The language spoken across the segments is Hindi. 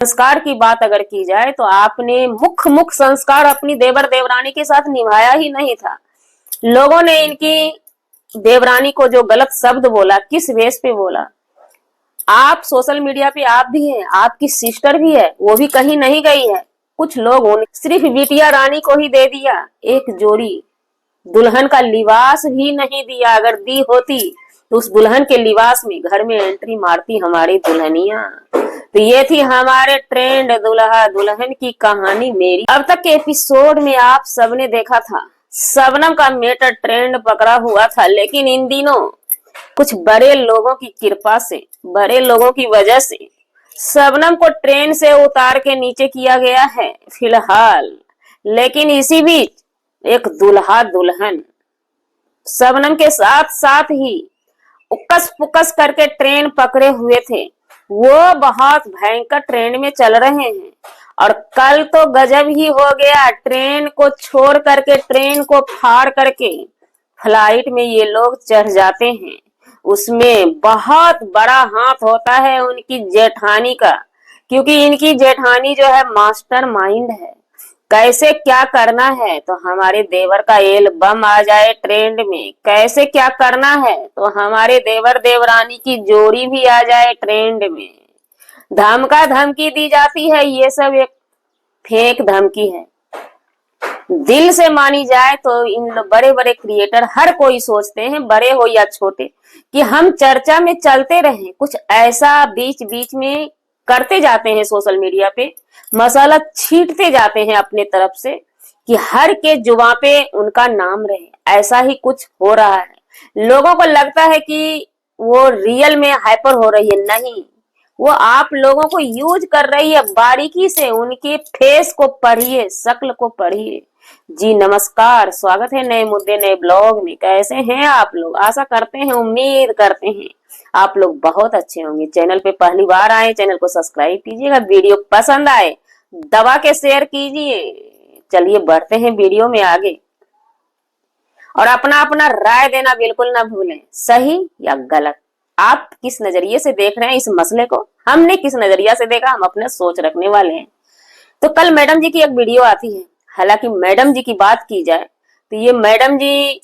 संस्कार की बात अगर की जाए तो आपने मुख्य संस्कार अपनी देवर देवरानी के साथ निभाया ही नहीं था। लोगों ने इनकी देवरानी को जो गलत शब्द बोला, किस वेश पे बोला। आप सोशल मीडिया पे आप भी हैं, आपकी सिस्टर भी है, वो भी कहीं नहीं गई है। कुछ लोगों ने सिर्फ बिटिया रानी को ही दे दिया, एक जोड़ी दुल्हन का लिबास भी नहीं दिया। अगर दी होती तो उस दुल्हन के लिबास में घर में एंट्री मारती हमारी दुल्हनिया। तो ये थी हमारे ट्रेंड दुल्हा दुल्हन की कहानी मेरी। अब तक के एपिसोड में आप सबने देखा था शबनम का मेटर ट्रेंड पकड़ा हुआ था, लेकिन इन दिनों कुछ बड़े लोगों की कृपा से, बड़े लोगों की वजह से शबनम को ट्रेन से उतार के नीचे किया गया है फिलहाल। लेकिन इसी बीच एक दुल्हा दुल्हन शबनम के साथ साथ ही उक्कस पुक्कस करके ट्रेन पकड़े हुए थे, वो बहुत भयंकर ट्रेन में चल रहे हैं। और कल तो गजब ही हो गया, ट्रेन को छोड़ करके, ट्रेन को फाड़ करके फ्लाइट में ये लोग चढ़ जाते हैं। उसमें बहुत बड़ा हाथ होता है उनकी जेठानी का, क्योंकि इनकी जेठानी जो है मास्टर माइंड है। कैसे क्या करना है तो हमारे देवर का एल्बम आ जाए ट्रेंड में, कैसे क्या करना है तो हमारे देवर देवरानी की जोड़ी भी आ जाए ट्रेंड में। धमका धमकी दी जाती है, ये सब एक फेक धमकी है। दिल से मानी जाए तो इन बड़े बड़े क्रिएटर हर कोई सोचते हैं, बड़े हो या छोटे, कि हम चर्चा में चलते रहें, कुछ ऐसा बीच बीच में करते जाते हैं सोशल मीडिया पे, मसाला छींटते जाते हैं अपने तरफ से कि हर के जुबान पे उनका नाम रहे। ऐसा ही कुछ हो रहा है। लोगों को लगता है कि वो रियल में हाइपर हो रही है, नहीं, वो आप लोगों को यूज कर रही है। बारीकी से उनके फेस को पढ़िए, शक्ल को पढ़िए। जी नमस्कार, स्वागत है नए मुद्दे नए ब्लॉग में। कैसे हैं आप लोग? आशा करते हैं, उम्मीद करते हैं आप लोग बहुत अच्छे होंगे। चैनल पे पहली बार आए, चैनल को सब्सक्राइब कीजिएगा। वीडियो पसंद आए दबा के शेयर कीजिए। चलिए बढ़ते हैं वीडियो में आगे, और अपना अपना राय देना बिल्कुल ना भूलें, सही या गलत। आप किस नजरिए से देख रहे हैं इस मसले को, हमने किस नजरिया से देखा, हम अपने सोच रखने वाले हैं। तो कल मैडम जी की एक वीडियो आती है। हालांकि मैडम जी की बात की जाए तो ये मैडम जी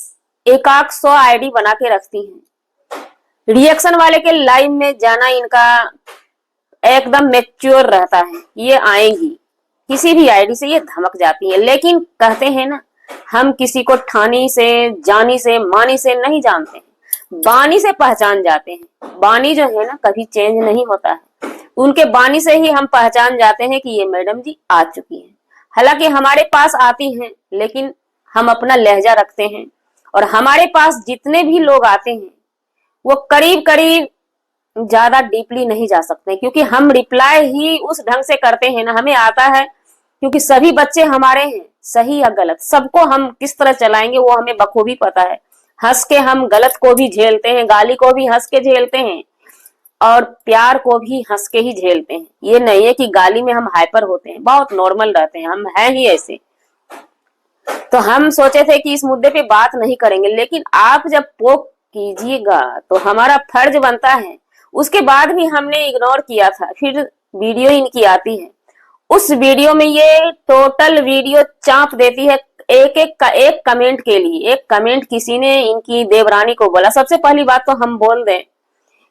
एक 100 आईडी बना के रखती हैं। रिएक्शन वाले के लाइव में जाना इनका एकदम मैच्योर रहता है। ये आएंगी किसी भी आईडी से, ये धमक जाती है। लेकिन कहते हैं ना, हम किसी को ठानी से, जानी से, मानी से नहीं जानते हैं, बानी से पहचान जाते हैं। बानी जो है ना कभी चेंज नहीं होता है, उनके बानी से ही हम पहचान जाते हैं कि ये मैडम जी आ चुकी हैं। हालांकि हमारे पास आती हैं, लेकिन हम अपना लहजा रखते हैं, और हमारे पास जितने भी लोग आते हैं वो करीब करीब ज्यादा डीपली नहीं जा सकते, क्योंकि हम रिप्लाई ही उस ढंग से करते हैं ना, हमें आता है। क्योंकि सभी बच्चे हमारे हैं, सही या गलत सबको हम किस तरह चलाएंगे वो हमें बखूबी पता है। हंस के हम गलत को भी झेलते हैं, गाली को भी हंस के झेलते हैं, और प्यार को भी हंस के ही झेलते हैं। ये नहीं है कि गाली में हम हाइपर होते हैं, बहुत नॉर्मल रहते हैं, हम हैं ही ऐसे। तो हम सोचे थे कि इस मुद्दे पे बात नहीं करेंगे, लेकिन आप जब पोक कीजिएगा तो हमारा फर्ज बनता है। उसके बाद भी हमने इग्नोर किया था। फिर वीडियो इनकी आती है, उस वीडियो में ये टोटल वीडियो चाप देती है एक कमेंट के लिए। एक कमेंट किसी ने इनकी देवरानी को बोला। सबसे पहली बात तो हम बोल दें,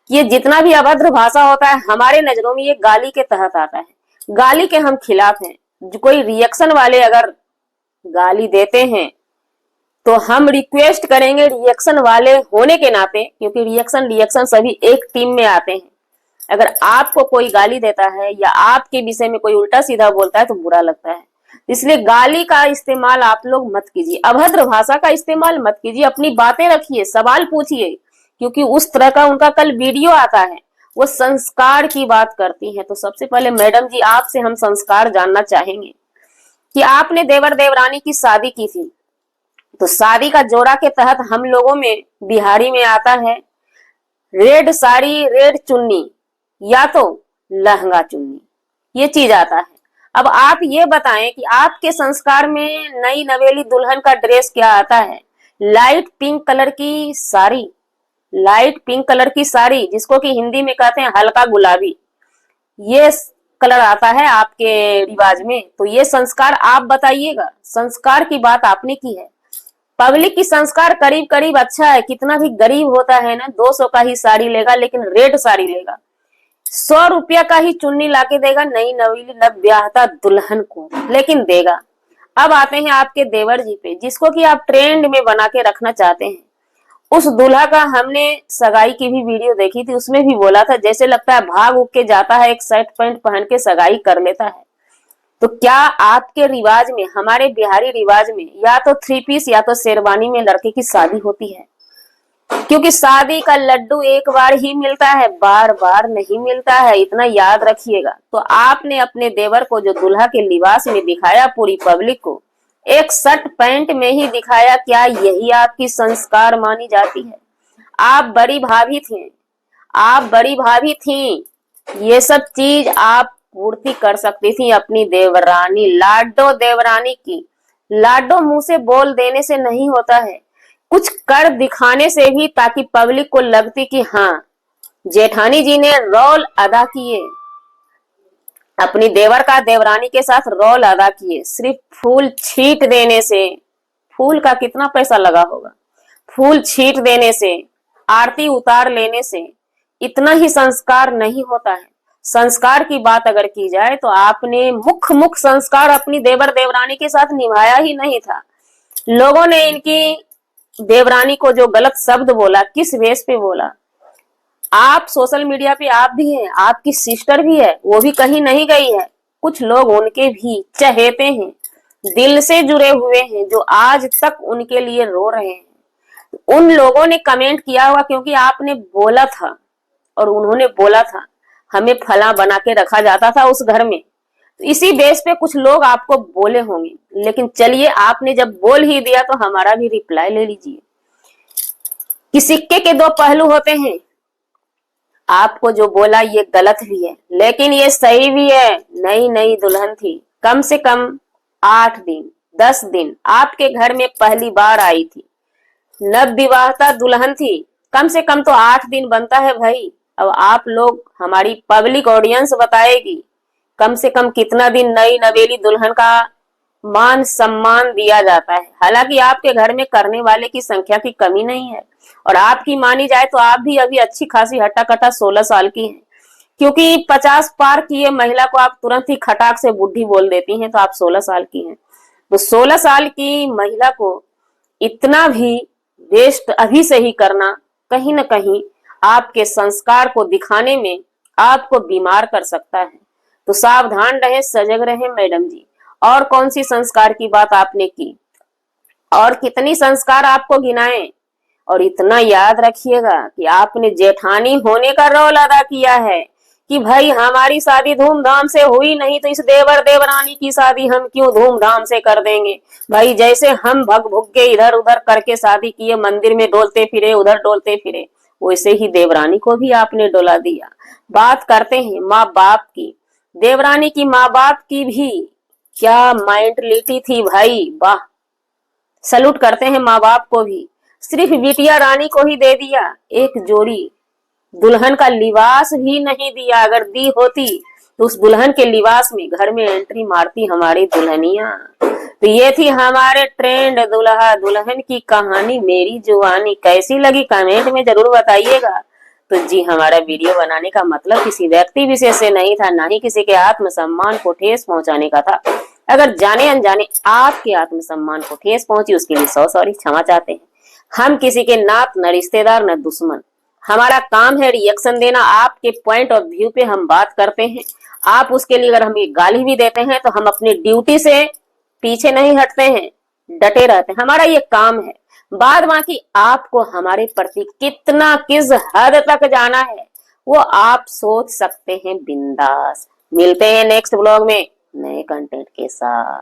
ये जितना भी अभद्र भाषा होता है हमारे नजरों में ये गाली के तहत आता है। गाली के हम खिलाफ हैं। जो कोई रिएक्शन वाले अगर गाली देते हैं तो हम रिक्वेस्ट करेंगे रिएक्शन वाले होने के नाते, क्योंकि रिएक्शन सभी एक टीम में आते हैं। अगर आपको कोई गाली देता है या आपके विषय में कोई उल्टा सीधा बोलता है तो बुरा लगता है। इसलिए गाली का इस्तेमाल आप लोग मत कीजिए, अभद्र भाषा का इस्तेमाल मत कीजिए। अपनी बातें रखिए, सवाल पूछिए, क्योंकि उस तरह का उनका कल वीडियो आता है, वो संस्कार की बात करती है। तो सबसे पहले मैडम जी आपसे हम संस्कार जानना चाहेंगे कि आपने देवर देवरानी की शादी की थी, तो शादी का जोड़ा के तहत हम लोगों में बिहारी में आता है रेड साड़ी रेड चुन्नी या तो लहंगा चुन्नी, ये चीज आता है। अब आप ये बताएं कि आपके संस्कार में नई नवेली दुल्हन का ड्रेस क्या आता है? लाइट पिंक कलर की साड़ी, लाइट पिंक कलर की साड़ी जिसको कि हिंदी में कहते हैं हल्का गुलाबी। ये कलर आता है आपके रिवाज में, तो ये संस्कार आप बताइएगा। संस्कार की बात आपने की है। पब्लिक की संस्कार करीब करीब अच्छा है, कितना भी गरीब होता है ना 200 का ही साड़ी लेगा, लेकिन रेड साड़ी लेगा। 100 रुपया का ही चुन्नी लाके देगा नई नवीली नव ब्याहता दुल्हन को, लेकिन देगा। अब आते हैं आपके देवर जी पे, जिसको कि आप ट्रेंड में बना के रखना चाहते हैं। उस दूल्हा का हमने सगाई की भी वीडियो देखी थी, उसमें भी बोला था जैसे लगता है भाग उग के जाता है, एक शर्ट पैंट पहन के सगाई कर लेता है। तो क्या आपके रिवाज में, हमारे बिहारी रिवाज में, या तो 3 पीस या तो शेरवानी में लड़के की शादी होती है? क्योंकि शादी का लड्डू एक बार ही मिलता है, बार बार नहीं मिलता है, इतना याद रखिएगा। तो आपने अपने देवर को जो दूल्हा के लिबास में दिखाया पूरी पब्लिक को, एक शर्ट पैंट में ही दिखाया, क्या यही आपकी संस्कार मानी जाती है? आप बड़ी भाभी थी, आप बड़ी भाभी थी, ये सब चीज आप पूर्ति कर सकती थी अपनी देवरानी, लाडो देवरानी की। लाडो मुंह से बोल देने से नहीं होता है, कुछ कर दिखाने से भी, ताकि पब्लिक को लगती कि हाँ जेठानी जी ने रोल अदा किए, अपनी देवर का देवरानी के साथ रोल अदा किए। सिर्फ फूल छीट देने से, फूल का कितना पैसा लगा होगा, फूल छीट देने से, आरती उतार लेने से इतना ही संस्कार नहीं होता है। संस्कार की बात अगर की जाए तो आपने मुख्य संस्कार अपनी देवर देवरानी के साथ निभाया ही नहीं था। लोगों ने इनकी देवरानी को जो गलत शब्द बोला, किस वेश पे बोला? आप सोशल मीडिया पे आप भी हैं, आपकी सिस्टर भी है, वो भी कहीं नहीं गई है। कुछ लोग उनके भी चहेते हैं, दिल से जुड़े हुए हैं, जो आज तक उनके लिए रो रहे हैं। उन लोगों ने कमेंट किया होगा क्योंकि आपने बोला था, और उन्होंने बोला था हमें फला बना के रखा जाता था उस घर में, तो इसी बेस पे कुछ लोग आपको बोले होंगे। लेकिन चलिए, आपने जब बोल ही दिया तो हमारा भी रिप्लाई ले लीजिए कि सिक्के के दो पहलू होते हैं। आपको जो बोला ये गलत भी है, लेकिन ये सही भी है। नई नई दुल्हन थी, कम से कम 8 दिन 10 दिन आपके घर में पहली बार आई थी, नव विवाहता दुल्हन थी, कम से कम तो 8 दिन बनता है भाई। अब आप लोग, हमारी पब्लिक ऑडियंस बताएगी कम से कम कितना दिन नई नवेली दुल्हन का मान सम्मान दिया जाता है। हालांकि आपके घर में करने वाले की संख्या की कमी नहीं है, और आपकी मानी जाए तो आप भी अभी अच्छी खासी हट्टा कट्टा 16 साल की हैं, क्योंकि 50 पार किए महिला को आप तुरंत ही खटाक से बुढ़ी बोल देती हैं, तो आप 16 साल की हैं। तो 16 साल की महिला को इतना भी वेस्ट अभी से ही करना कहीं ना कहीं आपके संस्कार को दिखाने में आपको बीमार कर सकता है। तो सावधान रहें, सजग रहें मैडम जी। और कौन सी संस्कार की बात आपने की, और कितनी संस्कार आपको गिनाएं? और इतना याद रखिएगा कि आपने जेठानी होने का रोल अदा किया है, कि भाई हमारी शादी धूमधाम से हुई नहीं तो इस देवर देवरानी की शादी हम क्यों धूमधाम से कर देंगे। भाई जैसे हम भग भुग के इधर उधर करके शादी किए, मंदिर में डोलते फिरे, उधर डोलते फिरे, वैसे ही देवरानी को भी आपने डोला दिया। बात करते हैं माँ बाप की, देवरानी की माँ बाप की भी क्या माइंडलिटी थी भाई, वाह, सलूट करते हैं माँ बाप को भी। सिर्फ बिटिया रानी को ही दे दिया, एक जोड़ी दुल्हन का लिबास भी नहीं दिया। अगर दी होती तो उस दुल्हन के लिबास में घर में एंट्री मारती हमारी दुल्हनिया। तो ये थी हमारे ट्रेंड दुल्हा दुल्हन की कहानी मेरी जुबानी। कैसी लगी कमेंट में जरूर बताइएगा। तो जी, हमारा वीडियो बनाने का मतलब किसी व्यक्ति विशेष से नहीं था, ना ही किसी के आत्मसम्मान को ठेस पहुंचाने का था। अगर जाने अनजाने आपके आत्मसम्मान को ठेस पहुंची उसके लिए 100 सॉरी, क्षमा चाहते हैं। हम किसी के नात न रिश्तेदार न दुश्मन, हमारा काम है रिएक्शन देना। आपके पॉइंट ऑफ व्यू पे हम बात करते हैं, आप उसके लिए अगर हमें गाली भी देते हैं तो हम अपनी ड्यूटी से पीछे नहीं हटते हैं, डटे रहते हैं, हमारा ये काम है। बाद बाकी आपको हमारे प्रति कितना किस हद तक जाना है वो आप सोच सकते हैं बिंदास। मिलते हैं नेक्स्ट ब्लॉग में नए कंटेंट के साथ।